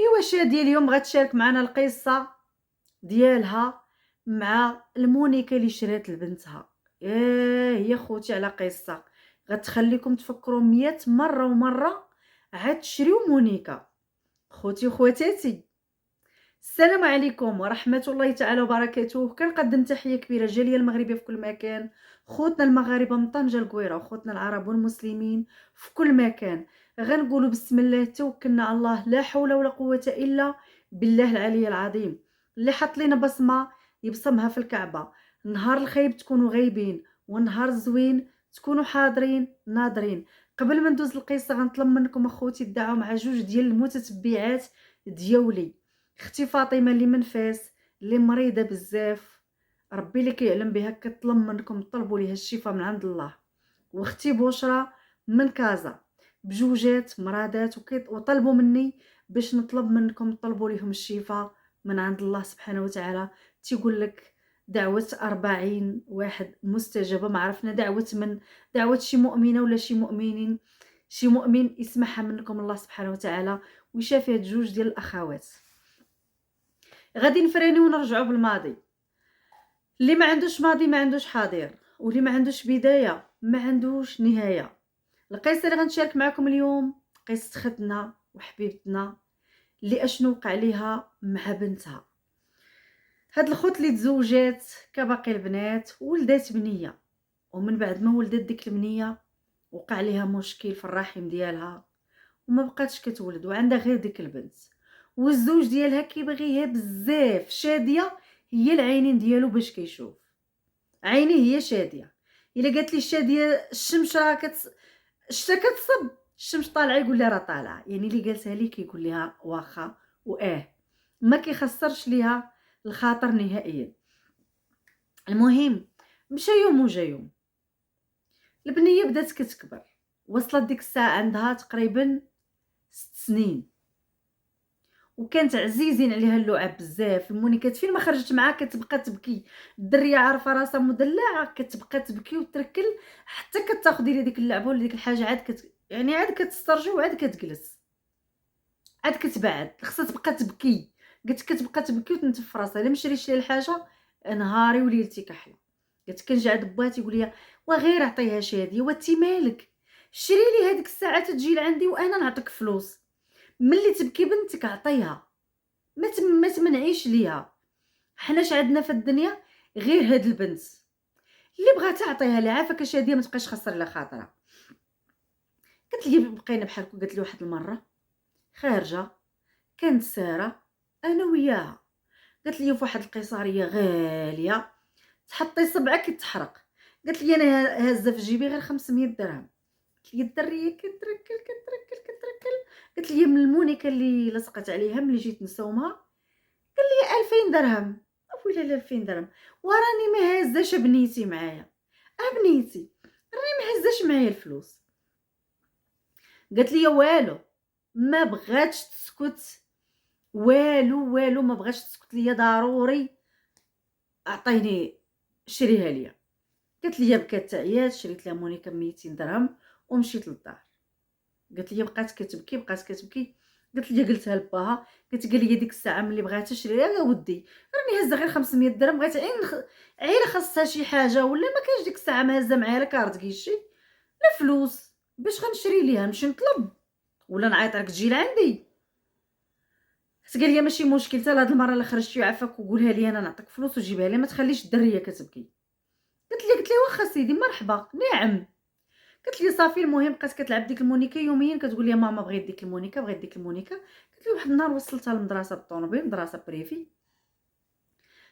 ايوا شاديه اليوم غتشارك معنا القصه ديالها مع المونيكا اللي شرات لبنتها. يا خوتي على قصه غتخليكم تفكروا 100 مره ومره عاد تشريو مونيكا. خوتي وخواتاتي، السلام عليكم ورحمه الله تعالى وبركاته. كنقدم تحيه كبيره للجاليه المغربيه في كل مكان، خوتنا المغاربه من طنجه القويره وخوتنا العرب والمسلمين في كل مكان. غنقولوا بسم الله توكلنا على الله، لا حول ولا قوه الا بالله العلي العظيم اللي حط لنا بصمه يبصمها في الكعبه. نهار الخايب تكونوا غايبين، ونهار الزوين تكونوا حاضرين ناظرين. قبل ما ندوز القصه غنطلب منكم اخوتي تدعوا مع جوج ديال المتتبعات ديالي. اختي فاطمه اللي من فاس اللي مريضه بزاف، ربي اللي كيعلم بها، كطلب منكم طلبوا ليها الشفاء من عند الله. واختي بشرى من كازا بجوجات مرادات وطلبوا مني باش نطلب منكم طلبوا ليهم الشفاء من عند الله سبحانه وتعالى. تيقول لك دعوة 40 واحد مستجابة، ما عرفنا دعوة شي مؤمنة ولا شي مؤمنين، شي مؤمن يسمعها منكم الله سبحانه وتعالى ويشافي هاد جوج ديال الاخوات. غادي نفراني ونرجعوا بالماضي. اللي ما عندوش ماضي ما عندوش حاضر، واللي ما عندوش بدايه ما عندوش نهايه. القصه اللي غنشارك معكم اليوم قصه ختنا وحبيبتنا اللي اشنو وقع ليها مع بنتها. هاد الخوت اللي تزوجات كباقي البنات ولدات بنيه، ومن بعد ما ولدت ديك البنيه وقع ليها مشكل في الرحم ديالها وما بقاتش كتولد وعندها غير ديك البنت. والزوج ديالها كيبغيها بزاف، شاديه هي العينين ديالو باش كيشوف، عينيه هي شاديه. الا قالت لي الشاديه الشمس راه الشتا كتصب، الشمس طالعه يقول لها راه طالعه، يعني اللي قالتها لي كيقول لها واخا ما كيخسرش ليها الخاطر نهائيا. المهم مشى يوم وجا يوم، البنيه بدات كتكبر، وصلت ديك الساعه عندها تقريبا 6 سنين، وكانت عزيزين عليها اللعب بزاف. المونيكات فين ما خرجت معاه كتبقى تبكي، الدريه عارفه راسها مدلعه كتبقى تبكي وتركل حتى كتاخذ لي ديك اللعبه ولا ديك الحاجه عاد يعني عاد كتسترجع وعاد كتجلس عاد كتبعد، خصها تبقى تبكي. قلت كتبقى تبكي وتنتف في راسها. الا مشريتش ليها الحاجه نهاري وليلتي كحله. قلت كنجي عند بوها تيقول لي وغير عطيها شاديه، وانتي مالك شري لي هذيك الساعه تجي لعندي وانا نعطيك فلوس، ملي تبكي بنتك عطيها، ما تمنعيش ليها، حناش عندنا في الدنيا غير هاد البنت اللي بغات تعطيها لها. عافاك شاديه ما تبقاش خسر لها خاطرها. قلت لي بقينا بحالكم. قلت لي واحد المره خارجه كانت ساره انا وياها، قالت لي فواحد القيصريه غاليه تحطي صبعك تحرق. قالت لي انا هازه في جيبي غير 500 درهم. قلت لي الدريه كتركل. قالت لي من المونيكا اللي لصقت عليها ملي جيت نسومها قال لي 2000 درهم. ويلا ل 2000 درهم وراني ما هازاش بنيتي معايا. بنيتي راني ما هازاش معايا الفلوس. قالت لي والو، ما بغاتش تسكت، والو ما بغاتش تسكت ليا، ضروري اعطيني شريها ليا. قالت لي بكات عيات، شريت لها مونيكا 200 درهم ومشيت للدار. قالت لي بقات كتبكي. قلت لي قلتها لباها، قال لي ديك الساعه ملي بغات تشريها يا ودي راني هازه غير 500 درهم، بغيت عيله خاصها شي حاجه ولا ما كاينش ديك الساعه ما هازه معايا لا كارت كيشي لا فلوس باش غنشري ليها، نمشي نطلب ولا نعيط لك تجي لعندي. قال لي ماشي مشكل، حتى هاد المره اللي خرجتي عافاك وقولها لي انا نعطيك فلوس وجيبها لي، ما تخليش الدريه كتبكي. قلت لي واخا سيدي مرحبا نعم. قالت لي صافي. المهم بقات كتلعب ديك المونيكا يوميا كتقول لي ماما بغيت ديك المونيكا قالت لي واحد النهار وصلتها للمدرسه بالطونوبيل، مدرسه بريفي.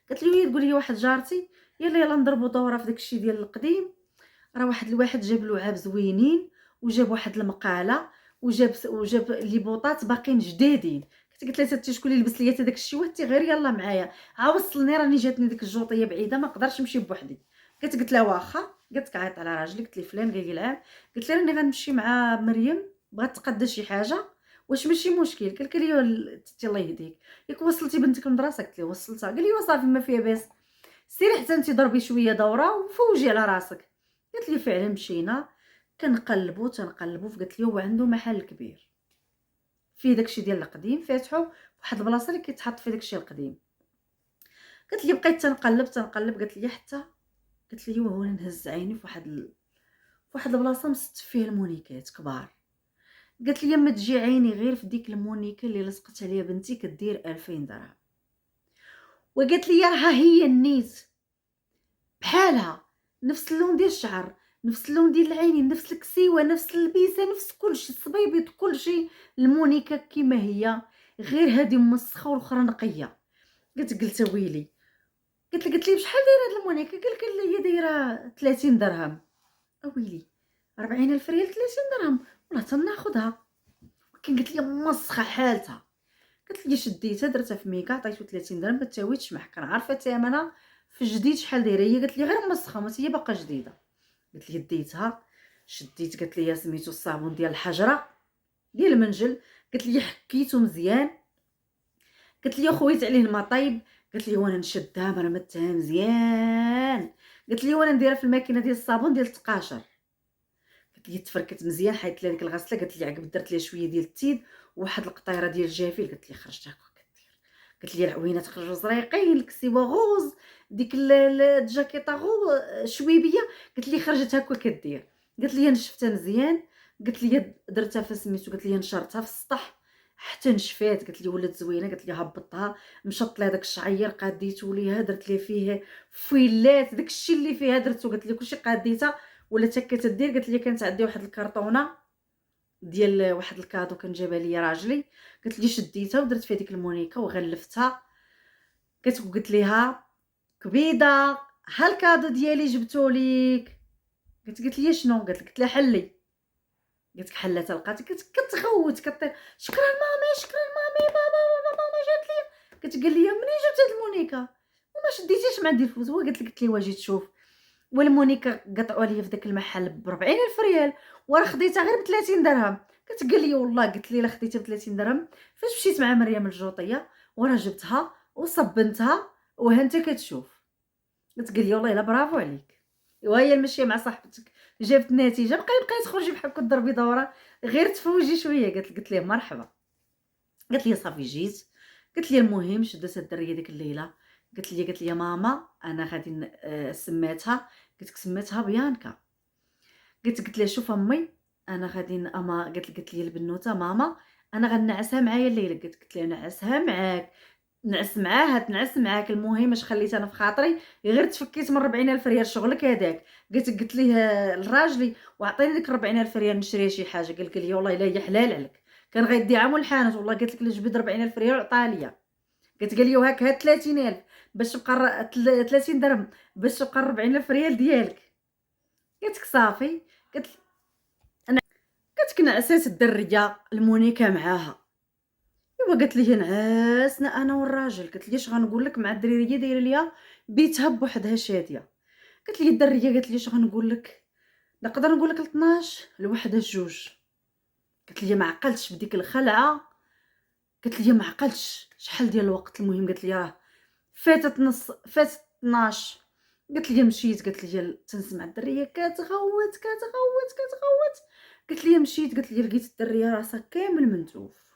قالت لي تقول لي واحد جارتي يلا نضربوا دوره في داكشي ديال القديم، راه واحد الواحد جاب لعاب زوينين وجاب واحد المقاله وجاب لي بوطات باقيين جدادين. قلت لها انت شكون اللي لبس ليا داك الشيء؟ وانت غير يلا معايا وصلني راني جاتني ديك الجوطيه بعيده ما نقدرش نمشي بوحدي. قلت لها واخا. قالت عيط على راجلي. قلت لي فلان قال لي العام. قلت لها راني غنمشي مع مريم بغات تقدى شي حاجه واش ماشي مشكل. قال لي تي الله يهديك ياك وصلتي بنتك المدرسه؟ قلت ليه وصلتها. قال لي صافي ما فيها باس سيري حتى انت ضربي شويه دوره وفوجي على راسك. قالت لي فعلا مشينا تنقلبوا قالت لي هو عنده محل كبير فيه داكشي ديال القديم فاتحو فواحد البلاصه اللي كيتحط فيه داكشي القديم. قالت لي بقيت تنقلب قالت لي حتى قالت لي وانا نهز عيني فواحد البلاصه مست فيه المونيكات كبار. قالت لي ما تجي عيني غير في ديك المونيكا اللي لصقت عليها بنتي كدير 2000 درهم. وقالت لي راها هي النيت بحالها، نفس اللون ديال الشعر، نفس اللون ديال العينين، نفس الكسيوه، نفس البيسه، نفس كلشي، الصبيبيط كلشي، المونيكا كيما هي، غير هذه مسخه والاخرى نقيه. قلت ويلي. قلت لي بشحال دايره هاد المونيكا؟ قال لي هي دايره 30 درهم. اويلي 40,000 ريال 30 درهم، والله تناخذها. ولكن قالت لي مسخه حالتها. قالت لي شديتها درتها في ميكا عطيتو 30 درهم ما تساويتش معك، كنعرفها ثمنها في جديد شحال دايره. هي قالت لي غير مسخه ما هي باقا جديده. قالت لي ديتها شديت، قالت لي سميتو الصابون ديال الحجره ديال المنجل، قالت لي حكيتو مزيان، قالت لي خويت عليه الماء طيب، قالت لي وانا نشدها مرمتها مزيان، قالت لي وانا نديرها في الماكينه ديال الصابون ديال التقاشر. قالت لي تفركت مزيان، حيدت لها ديك الغسله، قالت لي عقب درت لها شويه ديال التيد وواحد القطيره ديال الجافيل، قالت لي خرجت هكا كدير. قالت لي العوينات خرجوا زريقين، الكسيوه غوز، ديك الجاكيطه شويبيه، قالت لي خرجت هكا كدير. قالت لي نشفتها مزيان، قالت لي درتها في سميتو، قالت لي نشرتها في السطح حتى نشفات، قالت لي ولات زوينه، قالت لي هبطتها مشط لها داك الشعير قاديتو ليها، درت ليه فيه فيلات، داكشي اللي فيها درتو، قالت لي كلشي قاديتها ولات هكا تدير. قالت لي كانت عندي واحد الكرطونه ديال واحد الكادو كان جابها لي راجلي، قالت لي شديتها ودرت فيها ديك المونيكا وغلفتها. قلت ليها كبيده ها الكادو ديالي جبتو ليك. قالت لي شنو؟ قلت لها حلي. قالت لك حلاتها لقاتها كتغوت كطير شكرا مامي شكرا مامي ماما جات لي. قال لي منين جبت هاد المونيكا وما شديتيش مع ديال الفلوس؟ هو قلت لي واجي تشوف. والمونيكا قطعوا لي في داك المحل ب 40,000 ريال وراه خديتها غير ب 30 درهم. قال لي والله، قلت لي لا خديتها ب 30 درهم فاش مشيت مع مريم الجوطيه وراه جبتها وصبنتها وها انت كتشوف. قال لي والله الا برافو عليك، وهي المشيه مع صاحبتك جابت النتيجه، بقاي تخرجي بحال كنت ضربي دوره غير تفوجي شويه. قلت ليه مرحبا. قالت لي صافي جيت. قلت لي المهم شدت الدريه ديك الليله، قالت لي ماما انا غادي سميتها. سميتها بيانكا. قلت لها شوف امي انا غادي اما قالت لي البنوته ماما انا غنعسها معايا الليله. قلت لها نعسها معاك، نعس معاها تنعس معاك، المهم اش خليت انا في خاطري غير تفكيت من 40,000 ريال شغلك هذاك. قلت ليه لراجلي وعطيني ديك 40,000 ريال نشري شي حاجه. قال لي والله الا هي حلال عليك، كان غيدي عام الحانوت والله. قلت لك جبد 40,000 ريال وعطاها ليا. قال لي وهاك هاد 30,000 باش تبقى 30 درهم باش تبقى 40,000 ريال ديالك. قلت لك صافي. قلت قلت لك نعسات الدريه المونيكا معاها. ايوا قالت لي نعسنا انا والراجل. قلت لي اش غنقول لك مع الدريريه دايره ليا بيتها بوحدها شاديه. قالت لي الدريه قالت لي اش غنقول لك، نقدر نقول لك 12 لوحده جوج. قالت لي ما عقلتش بديك الخلعه، قالت لي ما عقلتش شحال ديال الوقت. المهم قالت لي راه فاتت نص، فاتت 12. قالت لي مشيت، قالت لي تنسمع الدريه كتغوت كتغوت كتغوت. قالت لي مشيت، قالت لي لقيت الدريه راسها كامل منتوف.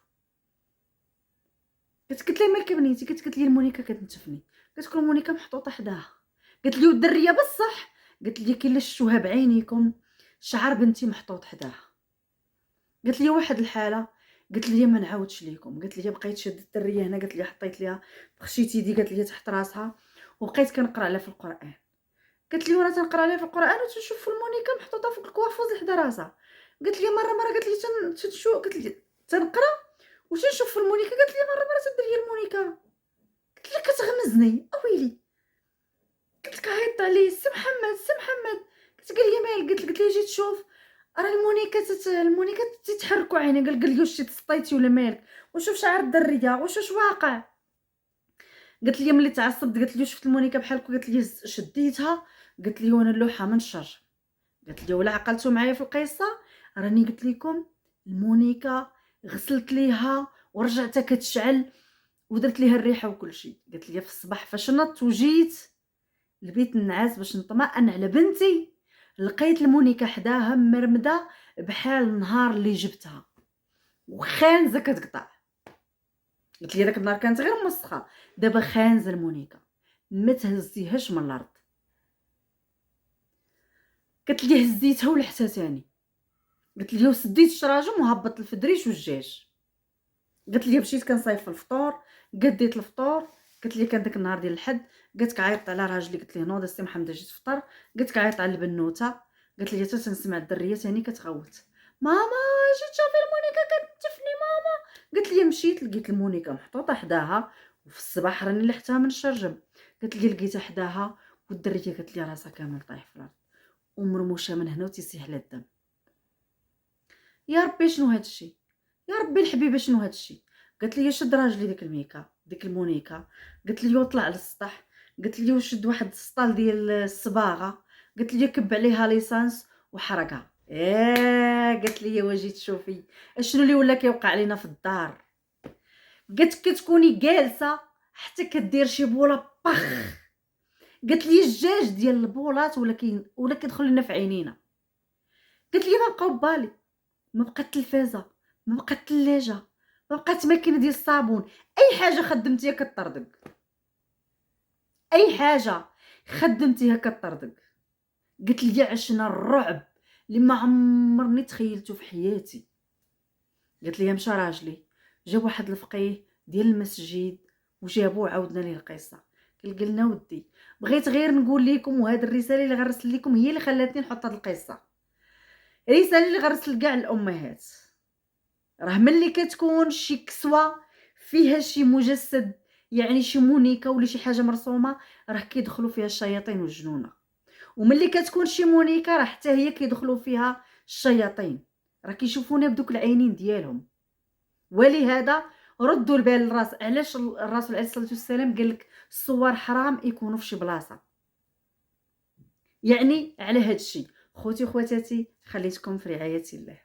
قلت لها مالك بنيتي؟ قالت لي المونيكا كتنتفني. قلت لها المونيكا محطوطه حداها. قالت لي والدريه بصح. قلت لي كي شفتوها بعينيكم شعر بنتي محطوط حداها. قالت لي واحد الحاله. قلت لي ما نعاودش ليكم. قالت لي بقيت شد الدريه هنا، قالت لي حطيت ليها بخشيت يدي، قالت لي تحت راسها وبقيت كنقرا عليها في القران. قالت لي وانا تنقرا عليها في القران وتنشوف المونيكا محطوطه فوق الكوافوز حدا راسها. قالت لي مره قالت لي تنشوف، قالت لي تنقرا وتنشوف في المونيكا. قالت لي مره تدير لي المونيكا. قلت لك كتغمزني اويلي. قلت لك عيطت عليه سي محمد سي محمد. قلت لي مال؟ قلت لي جيت تشوف راه المونيكا تتحركوا عيني. قال لي واش تسطيتي ولا مالك؟ وشوف شعر الدريه واش واقع. قلت لي ملي تعصبت قلت لي شفت المونيكا بحال هكا. قلت لي شديتها. قلت لي وانا اللوحه من الشر. قلت لي ولا عقلتوا معايا في القصه؟ راني قلت لكم المونيكا غسلت ليها ورجعتها كتشعل ودرت ليها الريحه وكل شيء. قلت لي في الصباح فاش نضت وجيت البيت النعاس باش نطمئن على بنتي لقيت المونيكا حداها مرمده بحال النهار اللي جبتها. وخانزه كتقطع. قلت لي داك النهار كانت غير مسخه، دابا خانزه المونيكا ما تهزيهاش من الارض. قالت لي هزيتها ولحتها تاني. قلت لي وسديت الشراجم وهبط الفدريش والدجاج. قالت لي مشيت كنصايب في الفطور، قديت الفطور. قالت لي كان داك النهار ديال الحد، قالت كعيطت على راجلي قلت ليه نوض السي محمد جيت تفطر. قالت كعيطت على البنوته، قالت لي حتى تنسمع الدريه ثاني كتغوت. ماما جيت شوفي المونيكا كتفني ماما. قالت لي مشيت لقيت المونيكا محطوطه حداها، وفي الصباح راني لحتها من الشرجم. قالت لي لقيتها حداها والدريه قالت لي راسها كامل طايح في الارض ومرموشه من هنا وتيسيح لها الدم. يا ربي شنو هادشي، يا ربي الحبيبه شنو هادشي. قالت لي شد راجلي ديك الميكا ديك المونيكا. قالت لي وطلع على السطح. قالت لي وشد واحد السطال ديال الصباغه. قالت لي كب عليها ليسانس وحرقها. قالت لي واجي تشوفي اشنو اللي ولا كيوقع لينا في الدار. قالت كتكوني جالسه حتى كدير شي بوله بخ. قالت لي الجاج ديال البولات ولا كيدخل لنا في عينينا. قالت لي ما بقاو بالي، ما بقات التلفازه، ما بقات الثلاجه، ما بقات ماكينه ديال الصابون. اي حاجه خدمتيها كطردق، اي حاجه خدمتيها كطردق. قلت لي عشنا الرعب اللي ما عمرني تخيلته في حياتي. قلت لي مشى راجلي جاب واحد الفقيه ديال المسجد وجابوه عاودنا ليه القصه. قلنا ودي بغيت غير نقول لكم، وهذه الرساله اللي غنرسل لكم هي اللي خلاتني نحط هذه القصه، رساله اللي غنرسل كاع الامهات. راه ملي كتكون شي كسوه فيها شي مجسد، يعني شي مونيكا ولا شي حاجه مرسومه، راه كيدخلوا فيها الشياطين والجنونه. وملي كتكون شي مونيكا راه حتى هي كيدخلوا فيها الشياطين، راه كيشوفونا بدوك العينين ديالهم. ولهذا ردوا البال للراس. علاش الرسول عليه الصلاه والسلام قال لك الصور حرام يكونوا في شي بلاصه؟ يعني على هذا الشيء. خوتي وخواتاتي خليتكم في رعايه الله.